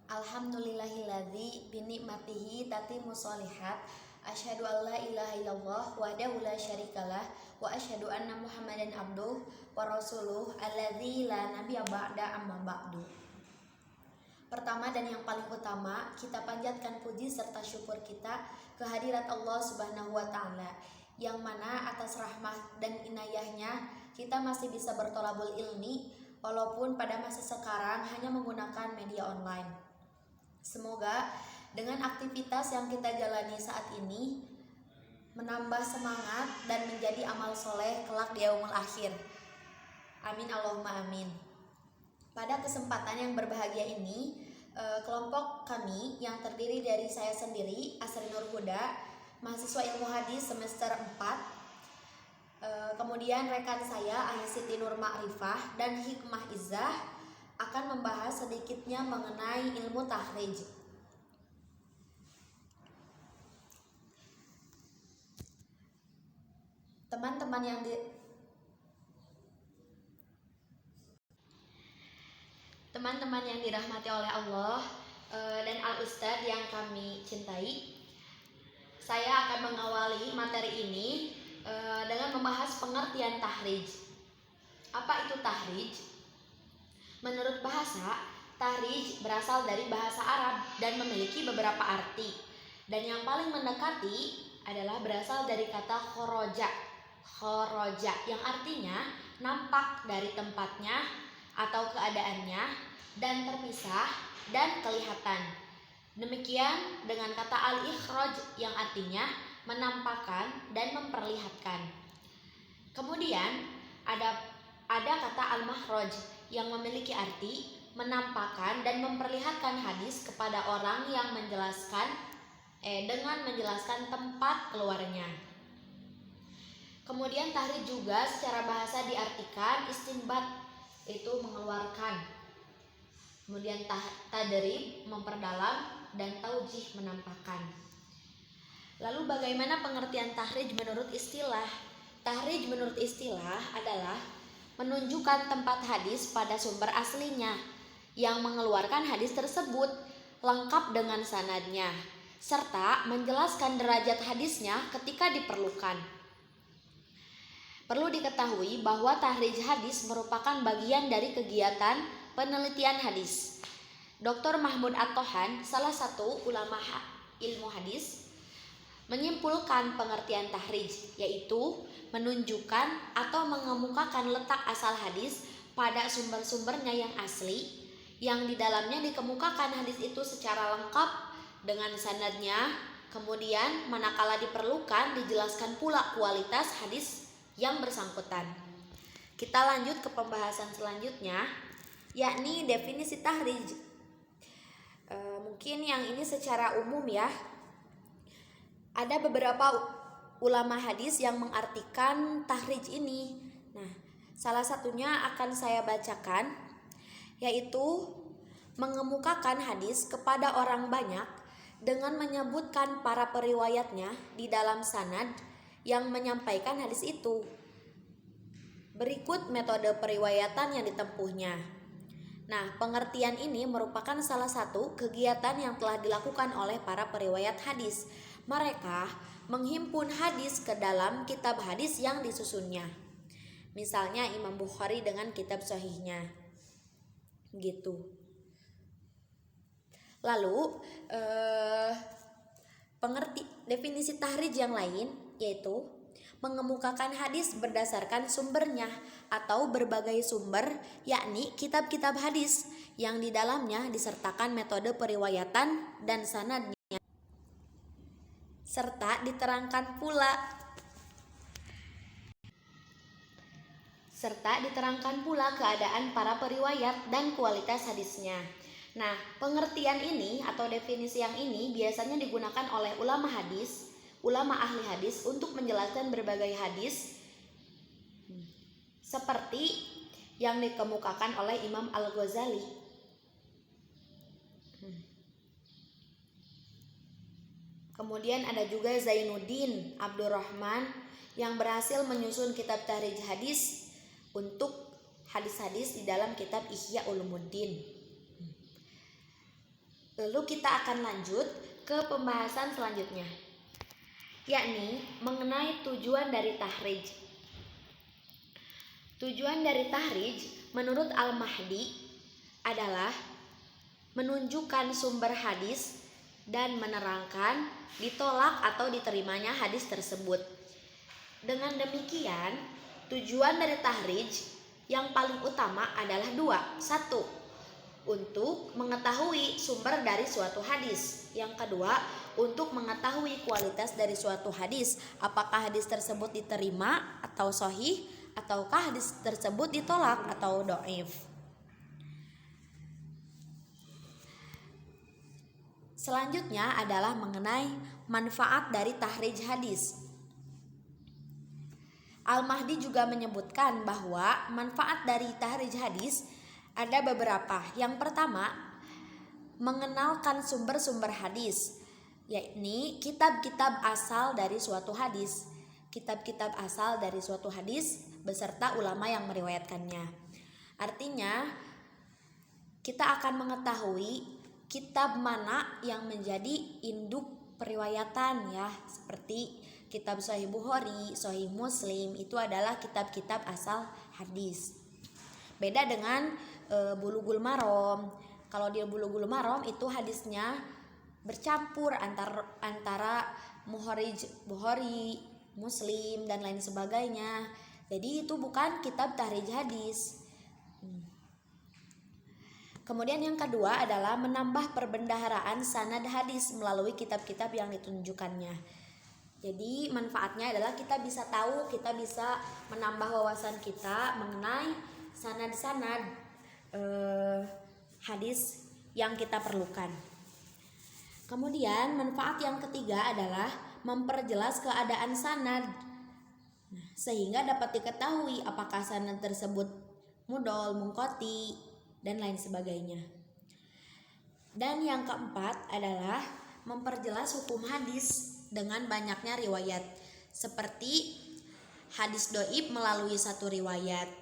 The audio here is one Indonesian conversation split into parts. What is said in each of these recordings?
Alhamdulillahilladzi binikmatihi tatimmu sholihat. Asyhadu an la ilaha illallah wahdahu la syarikalah wa asyhadu anna Muhammadan abduh wa rasuluh alladzi la nabiyya ba'da amma ba'du. Pertama dan yang paling utama, kita panjatkan puji serta syukur kita kehadirat Allah Subhanahu wa taala, yang mana atas rahmat dan inayahnya kita masih bisa bertolabul ilmi walaupun pada masa sekarang hanya menggunakan media online. Semoga dengan aktivitas yang kita jalani saat ini menambah semangat dan menjadi amal soleh kelak di yaumul akhir. Amin Allahumma amin. Pada kesempatan yang berbahagia ini, kelompok kami yang terdiri dari saya sendiri, Asri Nur Huda, mahasiswa ilmu hadis semester 4, kemudian rekan saya Siti Nur Ma'rifah dan Hikmah Izzah akan membahas sedikitnya mengenai ilmu tahrij. Teman-teman yang dirahmati oleh Allah dan Al-Ustadz yang kami cintai, saya akan mengawali materi ini dengan membahas pengertian tahrij. Apa itu tahrij? Menurut bahasa, tahrij berasal dari bahasa Arab dan memiliki beberapa arti. Dan yang paling mendekati adalah berasal dari kata khoroja. Khoroja yang artinya nampak dari tempatnya atau keadaannya dan terpisah dan kelihatan. Demikian dengan kata al-ikhraj yang artinya menampakkan dan memperlihatkan. Kemudian ada kata al-makhraj yang memiliki arti menampakkan dan memperlihatkan hadis kepada orang yang dengan menjelaskan tempat keluarnya. Kemudian tahrij juga secara bahasa diartikan istinbat, itu mengeluarkan. Kemudian tadrib memperdalam dan taujih menampakkan. Lalu bagaimana pengertian tahrij menurut istilah? Tahrij menurut istilah adalah menunjukkan tempat hadis pada sumber aslinya yang mengeluarkan hadis tersebut lengkap dengan sanadnya serta menjelaskan derajat hadisnya ketika diperlukan. Perlu diketahui bahwa tahrij hadis merupakan bagian dari kegiatan penelitian hadis. Dr. Mahmud At-Tohan, salah satu ulama ilmu hadis, menyimpulkan pengertian tahrij, yaitu menunjukkan atau mengemukakan letak asal hadis pada sumber-sumbernya yang asli, yang di dalamnya dikemukakan hadis itu secara lengkap dengan sanadnya. Kemudian manakala diperlukan dijelaskan pula kualitas hadis yang bersangkutan. Kita lanjut ke pembahasan selanjutnya, yakni definisi tahrij. Mungkin yang ini secara umum ya. Ada beberapa ulama hadis yang mengartikan tahrij ini. Nah, salah satunya akan saya bacakan, yaitu mengemukakan hadis kepada orang banyak dengan menyebutkan para periwayatnya di dalam sanad yang menyampaikan hadis itu. Berikut metode periwayatan yang ditempuhnya. Nah, pengertian ini merupakan salah satu kegiatan yang telah dilakukan oleh para periwayat hadis. Mereka menghimpun hadis ke dalam kitab hadis yang disusunnya. Misalnya Imam Bukhari dengan kitab sahihnya. Gitu. Lalu definisi tahrij yang lain yaitu mengemukakan hadis berdasarkan sumbernya atau berbagai sumber, yakni kitab-kitab hadis yang di dalamnya disertakan metode periwayatan dan sanadnya, serta diterangkan pula keadaan para periwayat dan kualitas hadisnya. Nah, pengertian ini atau definisi yang ini biasanya digunakan oleh ulama ahli hadis untuk menjelaskan berbagai hadis seperti yang dikemukakan oleh Imam Al-Ghazali. Kemudian ada juga Zainuddin Abdurrahman yang berhasil menyusun kitab tahrij hadis untuk hadis-hadis di dalam kitab Ihya Ulumuddin. Lalu kita akan lanjut ke pembahasan selanjutnya, yakni mengenai tujuan dari tahrij. Tujuan dari tahrij menurut Al-Mahdi adalah menunjukkan sumber hadis dan menerangkan ditolak atau diterimanya hadis tersebut. Dengan demikian, tujuan dari tahrij yang paling utama adalah dua. Satu, untuk mengetahui sumber dari suatu hadis. Yang kedua, untuk mengetahui kualitas dari suatu hadis. Apakah hadis tersebut diterima atau sahih, ataukah hadis tersebut ditolak atau dhaif. Selanjutnya adalah mengenai manfaat dari tahrij hadis. Al-Mahdi juga menyebutkan bahwa manfaat dari tahrij hadis ada beberapa. Yang pertama, mengenalkan sumber-sumber hadis, yakni kitab-kitab asal dari suatu hadis. Kitab-kitab asal dari suatu hadis beserta ulama yang meriwayatkannya. Artinya, kita akan mengetahui kitab mana yang menjadi induk periwayatan ya, seperti kitab Sahih Bukhari, Sahih Muslim, itu adalah kitab-kitab asal hadis. Beda dengan Bulughul Maram. Kalau di Bulughul Maram itu hadisnya bercampur antara Bukhari, Muslim dan lain sebagainya. Jadi itu bukan kitab tahrij hadis. Kemudian yang kedua adalah menambah perbendaharaan sanad hadis melalui kitab-kitab yang ditunjukkannya. Jadi manfaatnya adalah kita bisa tahu, kita bisa menambah wawasan kita mengenai sanad-sanad hadis yang kita perlukan. Kemudian manfaat yang ketiga adalah memperjelas keadaan sanad, sehingga dapat diketahui apakah sanad tersebut mudhol, munqati, dan lain sebagainya. Dan yang keempat adalah memperjelas hukum hadis dengan banyaknya riwayat, seperti hadis dhaif melalui satu riwayat.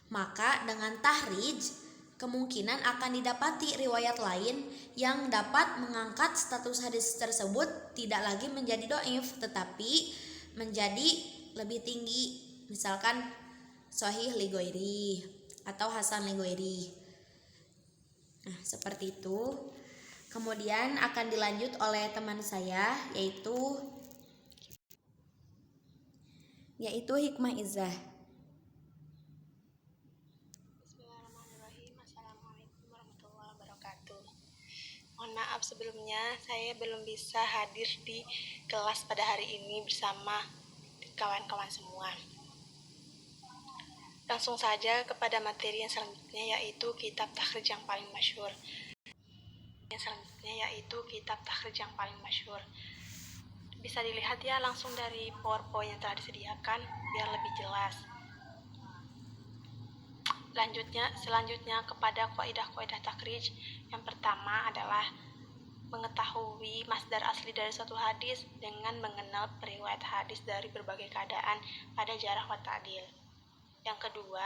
Maka dengan tahrij kemungkinan akan didapati riwayat lain yang dapat mengangkat status hadis tersebut tidak lagi menjadi dhaif tetapi menjadi lebih tinggi, misalkan sahih li ghairi atau hasan li ghairi. Nah, seperti itu. Kemudian akan dilanjut oleh teman saya yaitu Hikmah Izzah. Bismillahirrahmanirrahim. Assalamualaikum warahmatullahi wabarakatuh. Mohon maaf sebelumnya saya belum bisa hadir di kelas pada hari ini bersama kawan-kawan semua. Langsung saja kepada materi yang selanjutnya, yaitu kitab takhrij yang paling masyhur. Bisa dilihat ya langsung dari PowerPoint yang telah disediakan biar lebih jelas. Selanjutnya kepada kaidah-kaidah takhrij. Yang pertama adalah mengetahui masdar asli dari suatu hadis dengan mengenal periwayat hadis dari berbagai keadaan pada jarah wa ta'dil. Yang kedua,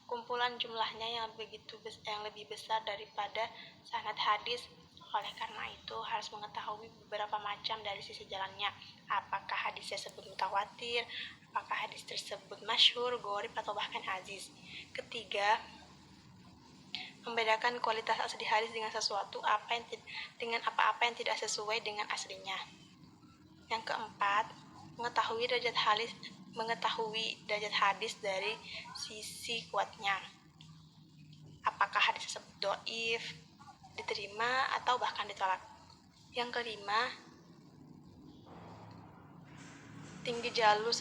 kumpulan jumlahnya yang lebih besar daripada sanad hadis. Oleh karena itu harus mengetahui beberapa macam dari sisi jalannya. Apakah hadis tersebut mutawatir, apakah hadis tersebut masyhur, gharib atau bahkan aziz. Ketiga, membedakan kualitas asli hadis dengan apa-apa yang tidak sesuai dengan aslinya. Yang keempat, mengetahui derajat hadis dari sisi kuatnya. Apakah hadis tersebut dhaif, diterima atau bahkan ditolak. Yang kelima, tinggi hadis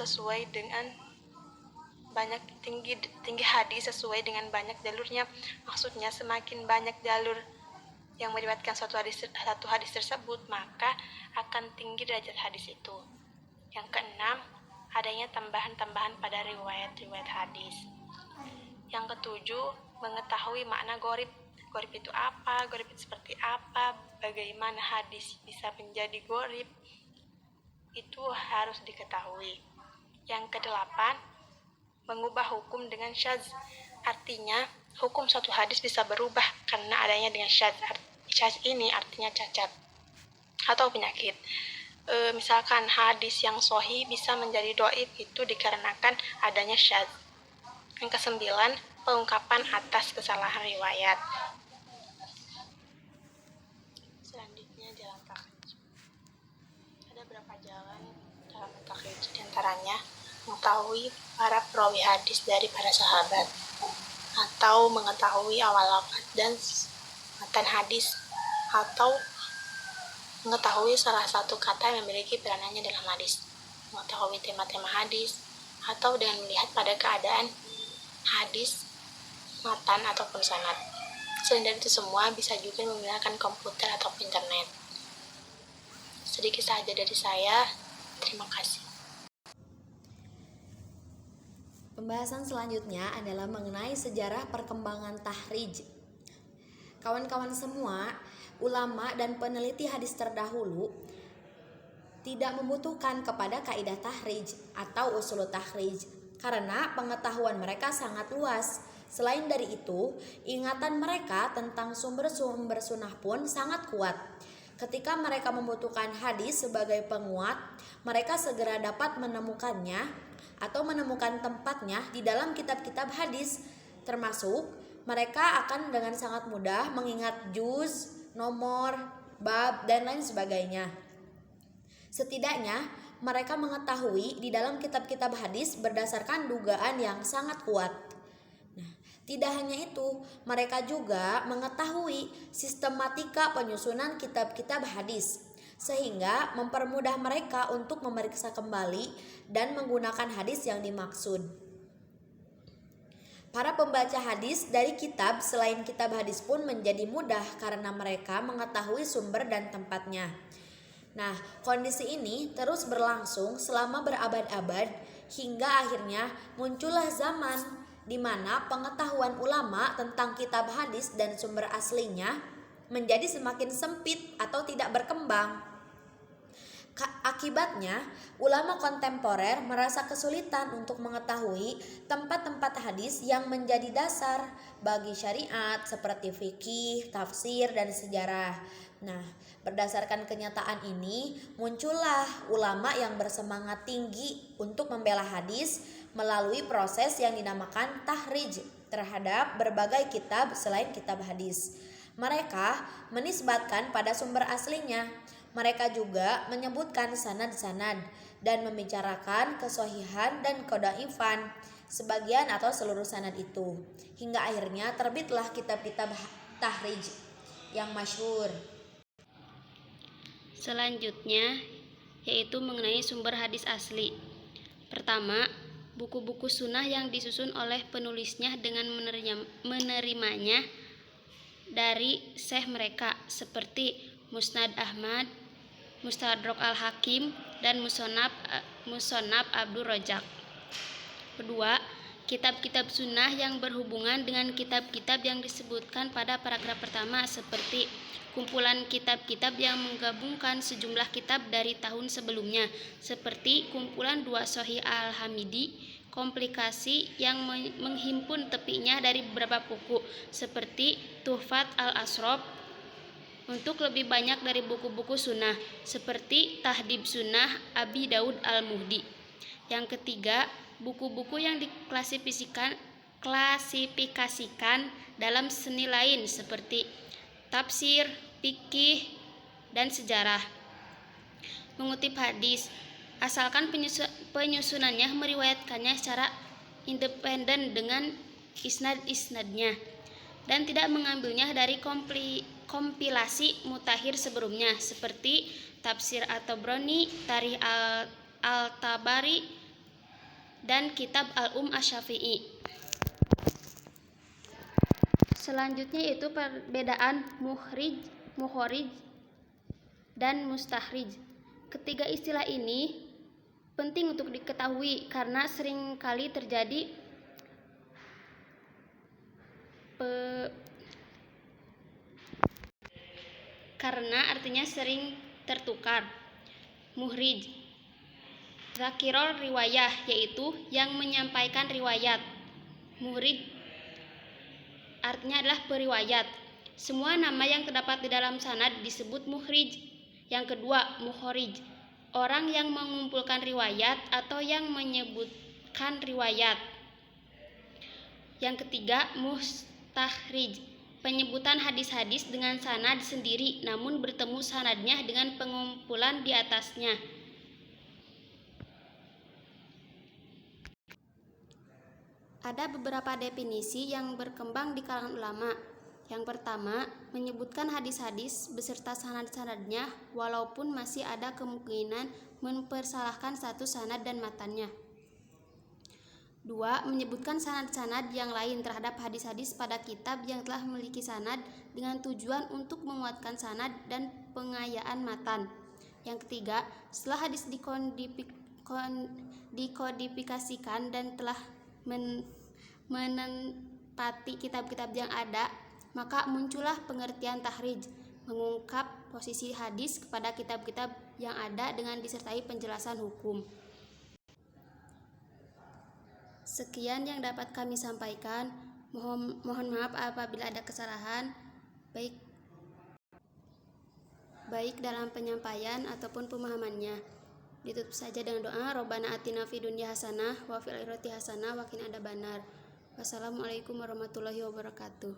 sesuai dengan banyak jalurnya. Maksudnya semakin banyak jalur yang meriwayatkan satu hadis tersebut, maka akan tinggi derajat hadis itu. Yang keenam, adanya tambahan-tambahan pada riwayat hadis. Yang ketujuh, mengetahui makna gharib. Gharib itu apa? Gharib itu seperti apa? Bagaimana hadis bisa menjadi gharib? Itu harus diketahui. Yang kedelapan, mengubah hukum dengan syadz. Artinya, hukum suatu hadis bisa berubah karena adanya dengan syadz. Syadz ini artinya cacat atau penyakit. Misalkan hadis yang sahih bisa menjadi dhaif itu dikarenakan adanya syadz. Yang kesembilan, pengungkapan atas kesalahan riwayat. Selanjutnya jalan takhrij. Ada berapa jalan dalam takhrij? Di antaranya mengetahui para perawi hadis dari para sahabat, atau mengetahui awal lafaz dan matan hadis, atau mengetahui salah satu kata yang memiliki peranannya dalam hadis, mengetahui tema-tema hadis, atau dengan melihat pada keadaan hadis, matan, ataupun sanad. Selain dari itu semua, bisa juga menggunakan komputer atau internet. Sedikit saja dari saya. Terima kasih. Pembahasan selanjutnya adalah mengenai sejarah perkembangan tahrij. Kawan-kawan semua, ulama dan peneliti hadis terdahulu tidak membutuhkan kepada kaidah tahrij atau usul tahrij karena pengetahuan mereka sangat luas. Selain dari itu, ingatan mereka tentang sumber-sumber sunnah pun sangat kuat. Ketika mereka membutuhkan hadis sebagai penguat, mereka segera dapat menemukannya atau menemukan tempatnya di dalam kitab-kitab hadis, termasuk mereka akan dengan sangat mudah mengingat juz, nomor, bab, dan lain sebagainya. Setidaknya mereka mengetahui di dalam kitab-kitab hadis berdasarkan dugaan yang sangat kuat. Nah, tidak hanya itu, mereka juga mengetahui sistematika penyusunan kitab-kitab hadis, sehingga mempermudah mereka untuk memeriksa kembali dan menggunakan hadis yang dimaksud. Para pembaca hadis dari kitab selain kitab hadis pun menjadi mudah karena mereka mengetahui sumber dan tempatnya. Nah, kondisi ini terus berlangsung selama berabad-abad hingga akhirnya muncullah zaman di mana pengetahuan ulama tentang kitab hadis dan sumber aslinya menjadi semakin sempit atau tidak berkembang. Akibatnya, ulama kontemporer merasa kesulitan untuk mengetahui tempat-tempat hadis yang menjadi dasar bagi syariat seperti fikih, tafsir, dan sejarah. Nah, berdasarkan kenyataan ini, muncullah ulama yang bersemangat tinggi untuk membela hadis melalui proses yang dinamakan tahrij terhadap berbagai kitab selain kitab hadis. Mereka menisbatkan pada sumber aslinya. Mereka juga menyebutkan sanad-sanad dan membicarakan kesohihan dan kedaifan sebagian atau seluruh sanad itu. Hingga akhirnya terbitlah kitab-kitab tahrij yang masyhur. Selanjutnya yaitu mengenai sumber hadis asli. Pertama, buku-buku sunnah yang disusun oleh penulisnya dengan menerimanya dari syekh mereka seperti Musnad Ahmad, Mustadrak Al-Hakim, dan Musonab Abdul Razak. Kedua, kitab-kitab sunnah yang berhubungan dengan kitab-kitab yang disebutkan pada paragraf pertama seperti kumpulan kitab-kitab yang menggabungkan sejumlah kitab dari tahun sebelumnya seperti kumpulan Dua Sahih Al-Hamidi, komplikasi yang menghimpun tepinya dari beberapa buku seperti Tuhfat Al-Asrof. Untuk lebih banyak dari buku-buku sunnah seperti Tahdib Sunnah Abi Daud Al-Muhdi. Yang ketiga, buku-buku yang diklasifikasikan dalam seni lain seperti tafsir, fikih, dan sejarah. Mengutip hadis, asalkan penyusunannya meriwayatkannya secara independen dengan isnad-isnadnya dan tidak mengambilnya dari kompilasi mutakhir sebelumnya seperti Tafsir At-Tabrani, Tarikh Al-Tabari, dan Kitab Al-Um Asy-Syafi'i. Selanjutnya yaitu perbedaan mukhrij dan mustakhrij. Ketiga istilah ini penting untuk diketahui karena seringkali terjadi karena artinya sering tertukar. Muhrij, zakirul riwayah, yaitu yang menyampaikan riwayat. Muhrij artinya adalah periwayat. Semua nama yang terdapat di dalam sanad disebut mukhrij. Yang kedua, mukhrij, orang yang mengumpulkan riwayat atau yang menyebutkan riwayat. Yang ketiga, mustakhrij, penyebutan hadis-hadis dengan sanad sendiri namun bertemu sanadnya dengan pengumpulan di atasnya. Ada beberapa definisi yang berkembang di kalangan ulama. Yang pertama, menyebutkan hadis-hadis beserta sanad-sanadnya walaupun masih ada kemungkinan mempersalahkan satu sanad dan matannya. 2. Menyebutkan sanad-sanad yang lain terhadap hadis-hadis pada kitab yang telah memiliki sanad dengan tujuan untuk menguatkan sanad dan pengayaan matan. Yang ketiga, setelah hadis dikodifikasikan dan telah menempati kitab-kitab yang ada, maka muncullah pengertian tahrij, mengungkap posisi hadis kepada kitab-kitab yang ada dengan disertai penjelasan hukum. Sekian yang dapat kami sampaikan. Mohon maaf apabila ada kesalahan, baik dalam penyampaian ataupun pemahamannya. Ditutup saja dengan doa, Robbana atina fid dunya hasanah wa fil akhirati hasanah wa qina adzabannar. Wassalamualaikum warahmatullahi wabarakatuh.